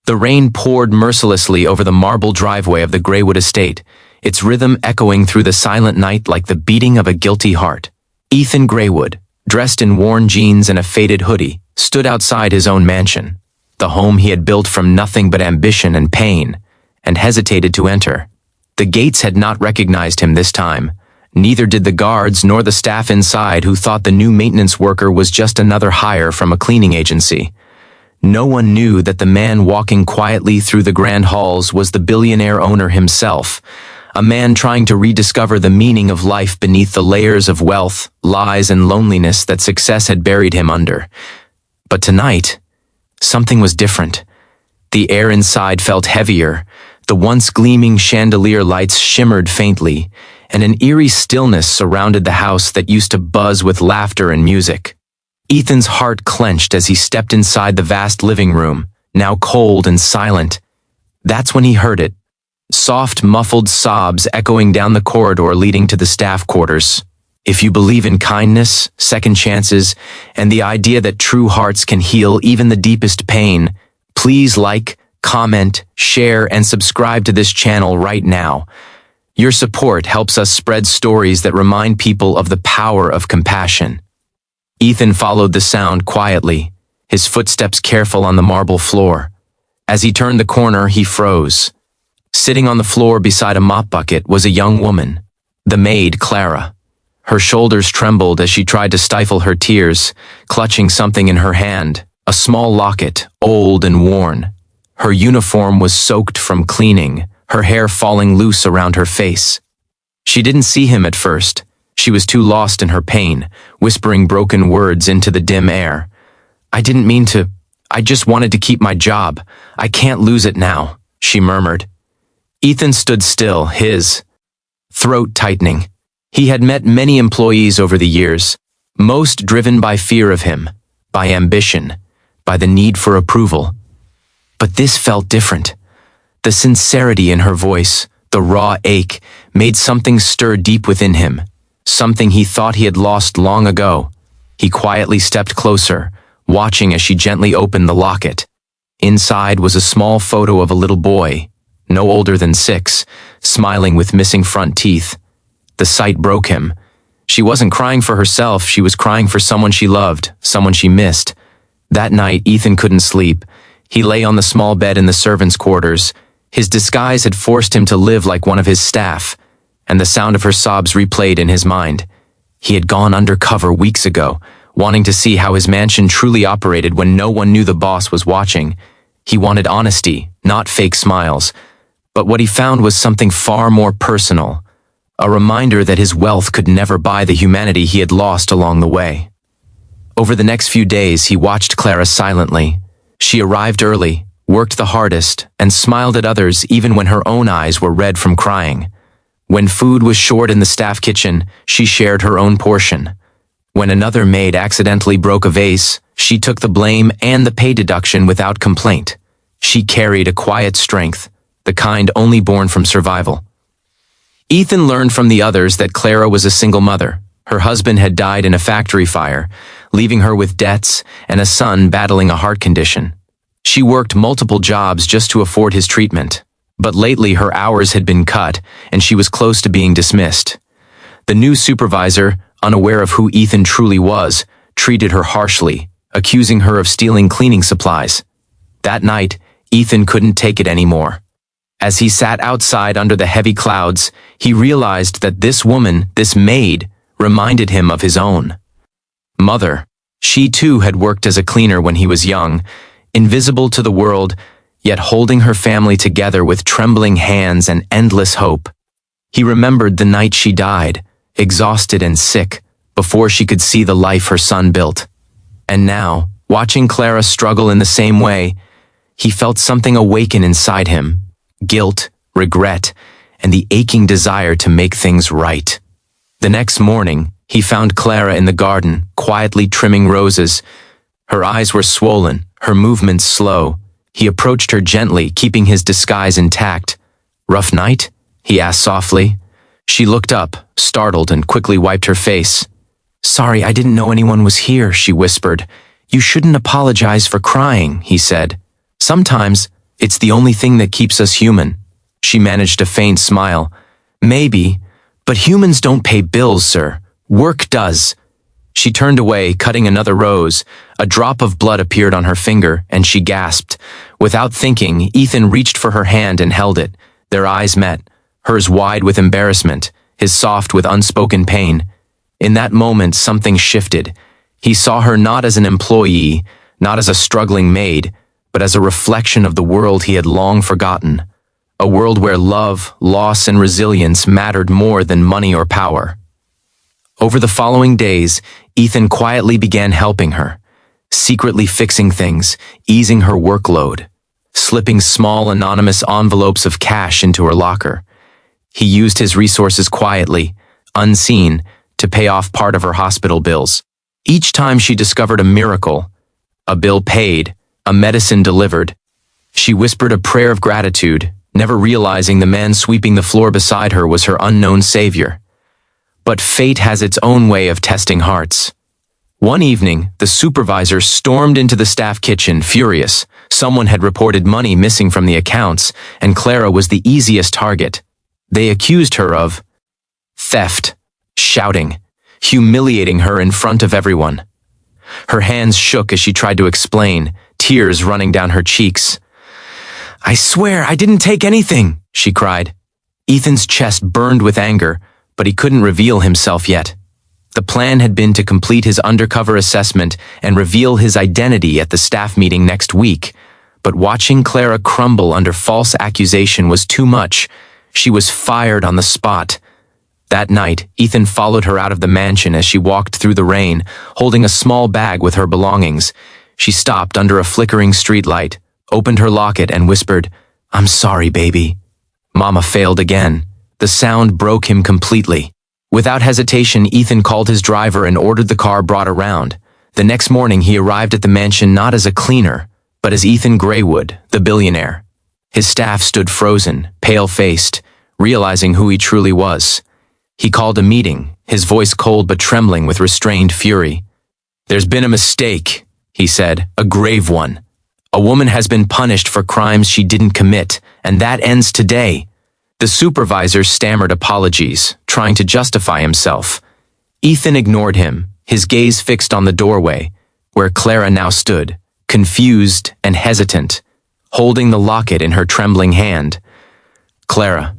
The rain poured mercilessly over the marble driveway of the Greywood estate, its rhythm echoing through the silent night like the beating of a guilty heart. Ethan Greywood, dressed in worn jeans and a faded hoodie, stood outside his own mansion, the home he had built from nothing but ambition and pain, and hesitated to enter. The gates had not recognized him this time. Neither did the guards nor the staff inside, who thought the new maintenance worker was just another hire from a cleaning agency. No one knew that the man walking quietly through the grand halls was the billionaire owner himself, a man trying to rediscover the meaning of life beneath the layers of wealth, lies, and loneliness that success had buried him under. But tonight, something was different. The air inside felt heavier, the once gleaming chandelier lights shimmered faintly, and an eerie stillness surrounded the house that used to buzz with laughter and music. Ethan's heart clenched as he stepped inside the vast living room, now cold and silent. That's when he heard it. Soft, muffled sobs echoing down the corridor leading to the staff quarters. If you believe in kindness, second chances, and the idea that true hearts can heal even the deepest pain, please like, comment, share, and subscribe to this channel right now. Your support helps us spread stories that remind people of the power of compassion. Ethan followed the sound quietly, his footsteps careful on the marble floor. As he turned the corner, he froze. Sitting on the floor beside a mop bucket was a young woman, the maid, Clara. Her shoulders trembled as she tried to stifle her tears, clutching something in her hand, a small locket, old and worn. Her uniform was soaked from cleaning, her hair falling loose around her face. She didn't see him at first. She was too lost in her pain, whispering broken words into the dim air. "I didn't mean to. I just wanted to keep my job. I can't lose it now," she murmured. Ethan stood still, his throat tightening. He had met many employees over the years, most driven by fear of him, by ambition, by the need for approval. But this felt different. The sincerity in her voice, the raw ache, made something stir deep within him, something he thought he had lost long ago. He quietly stepped closer, watching as she gently opened the locket. Inside was a small photo of a little boy, no older than 6, smiling with missing front teeth. The sight broke him. She wasn't crying for herself, she was crying for someone she loved, someone she missed. That night, Ethan couldn't sleep. He lay on the small bed in the servants' quarters. His disguise had forced him to live like one of his staff, and the sound of her sobs replayed in his mind. He had gone undercover weeks ago, wanting to see how his mansion truly operated when no one knew the boss was watching. He wanted honesty, not fake smiles. But what he found was something far more personal, a reminder that his wealth could never buy the humanity he had lost along the way. Over the next few days, he watched Clara silently. She arrived early, worked the hardest, and smiled at others even when her own eyes were red from crying. When food was short in the staff kitchen, she shared her own portion. When another maid accidentally broke a vase, she took the blame and the pay deduction without complaint. She carried a quiet strength, the kind only born from survival. Ethan learned from the others that Clara was a single mother. Her husband had died in a factory fire, leaving her with debts and a son battling a heart condition. She worked multiple jobs just to afford his treatment, but lately her hours had been cut and she was close to being dismissed. The new supervisor, unaware of who Ethan truly was, treated her harshly, accusing her of stealing cleaning supplies. That night, Ethan couldn't take it anymore. As he sat outside under the heavy clouds, he realized that this woman, this maid, reminded him of his own mother. She too had worked as a cleaner when he was young, invisible to the world, yet holding her family together with trembling hands and endless hope. He remembered the night she died, exhausted and sick, before she could see the life her son built. And now, watching Clara struggle in the same way, he felt something awaken inside him. Guilt, regret, and the aching desire to make things right. The next morning, he found Clara in the garden, quietly trimming roses. Her eyes were swollen, her movements slow. He approached her gently, keeping his disguise intact. "Rough night?" he asked softly. She looked up, startled, and quickly wiped her face. "Sorry, I didn't know anyone was here," she whispered. "You shouldn't apologize for crying," he said. "Sometimes It's the only thing that keeps us human. She managed a faint smile. Maybe, but humans don't pay bills, sir. Work does. She turned away, cutting another rose. A drop of blood appeared on her finger, and she gasped. Without thinking, Ethan reached for her hand and held it. Their eyes met, hers wide with embarrassment, his soft with unspoken pain. In that moment, something shifted. He saw her not as an employee, not as a struggling maid, but as a reflection of the world he had long forgotten. A world where love, loss, and resilience mattered more than money or power. Over the following days, Ethan quietly began helping her, secretly fixing things, easing her workload, slipping small anonymous envelopes of cash into her locker. He used his resources quietly, unseen, to pay off part of her hospital bills. Each time she discovered a miracle, a bill paid, a medicine delivered, she whispered a prayer of gratitude, never realizing the man sweeping the floor beside her was her unknown savior. But fate has its own way of testing hearts. One evening, the supervisor stormed into the staff kitchen, furious. Someone had reported money missing from the accounts, and Clara was the easiest target. They accused her of theft, shouting, humiliating her in front of everyone. Her hands shook as she tried to explain, tears running down her cheeks. "I swear I didn't take anything," she cried. Ethan's chest burned with anger, but he couldn't reveal himself yet. The plan had been to complete his undercover assessment and reveal his identity at the staff meeting next week, but watching Clara crumble under false accusation was too much. She was fired on the spot. That night, Ethan followed her out of the mansion as she walked through the rain, holding a small bag with her belongings. She stopped under a flickering streetlight, opened her locket and whispered, "I'm sorry, baby." Mama failed again. The sound broke him completely. Without hesitation, Ethan called his driver and ordered the car brought around. The next morning, he arrived at the mansion not as a cleaner, but as Ethan Graywood, the billionaire. His staff stood frozen, pale-faced, realizing who he truly was. He called a meeting, his voice cold but trembling with restrained fury. "There's been a mistake," he said, "a grave one. A woman has been punished for crimes she didn't commit, and that ends today." The supervisor stammered apologies, trying to justify himself. Ethan ignored him, his gaze fixed on the doorway, where Clara now stood, confused and hesitant, holding the locket in her trembling hand. "Clara,"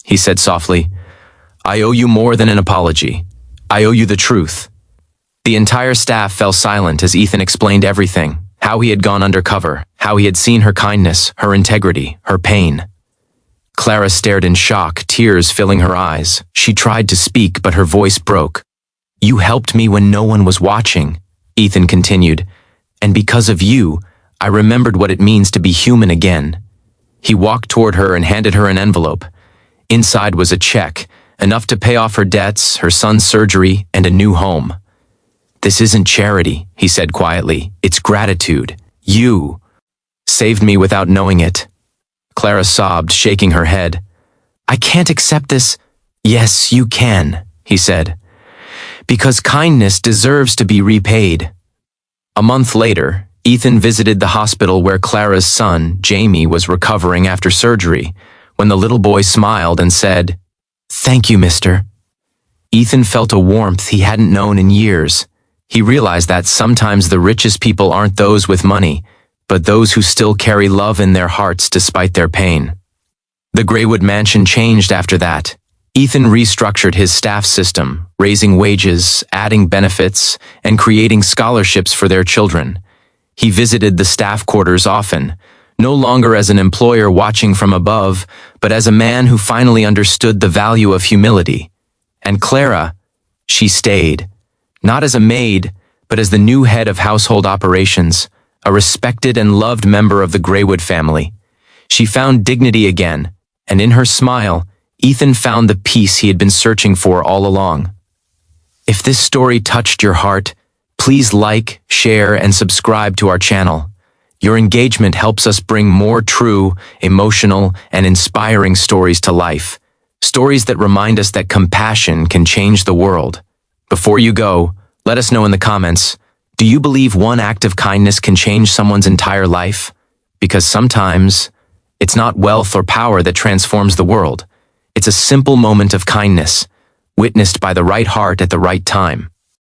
he said softly, "I owe you more than an apology. I owe you the truth." The entire staff fell silent as Ethan explained everything, how he had gone undercover, how he had seen her kindness, her integrity, her pain. Clara stared in shock, tears filling her eyes. She tried to speak, but her voice broke. "You helped me when no one was watching," Ethan continued, "and because of you, I remembered what it means to be human again." He walked toward her and handed her an envelope. Inside was a check, enough to pay off her debts, her son's surgery, and a new home. "This isn't charity," he said quietly. "It's gratitude. You saved me without knowing it." Clara sobbed, shaking her head. "I can't accept this." "Yes, you can," he said, "because kindness deserves to be repaid." A month later, Ethan visited the hospital where Clara's son, Jamie, was recovering after surgery, when the little boy smiled and said, "Thank you, mister." Ethan felt a warmth he hadn't known in years. He realized that sometimes the richest people aren't those with money, but those who still carry love in their hearts despite their pain. The Graywood mansion changed after that. Ethan restructured his staff system, raising wages, adding benefits, and creating scholarships for their children. He visited the staff quarters often, no longer as an employer watching from above, but as a man who finally understood the value of humility. And Clara, she stayed, not as a maid, but as the new head of household operations, a respected and loved member of the Graywood family. She found dignity again, and in her smile, Ethan found the peace he had been searching for all along. If this story touched your heart, please like, share, and subscribe to our channel. Your engagement helps us bring more true, emotional, and inspiring stories to life. Stories that remind us that compassion can change the world. Before you go, let us know in the comments, do you believe one act of kindness can change someone's entire life? Because sometimes It's not wealth or power that transforms the world. It's a simple moment of kindness, witnessed by the right heart at the right time.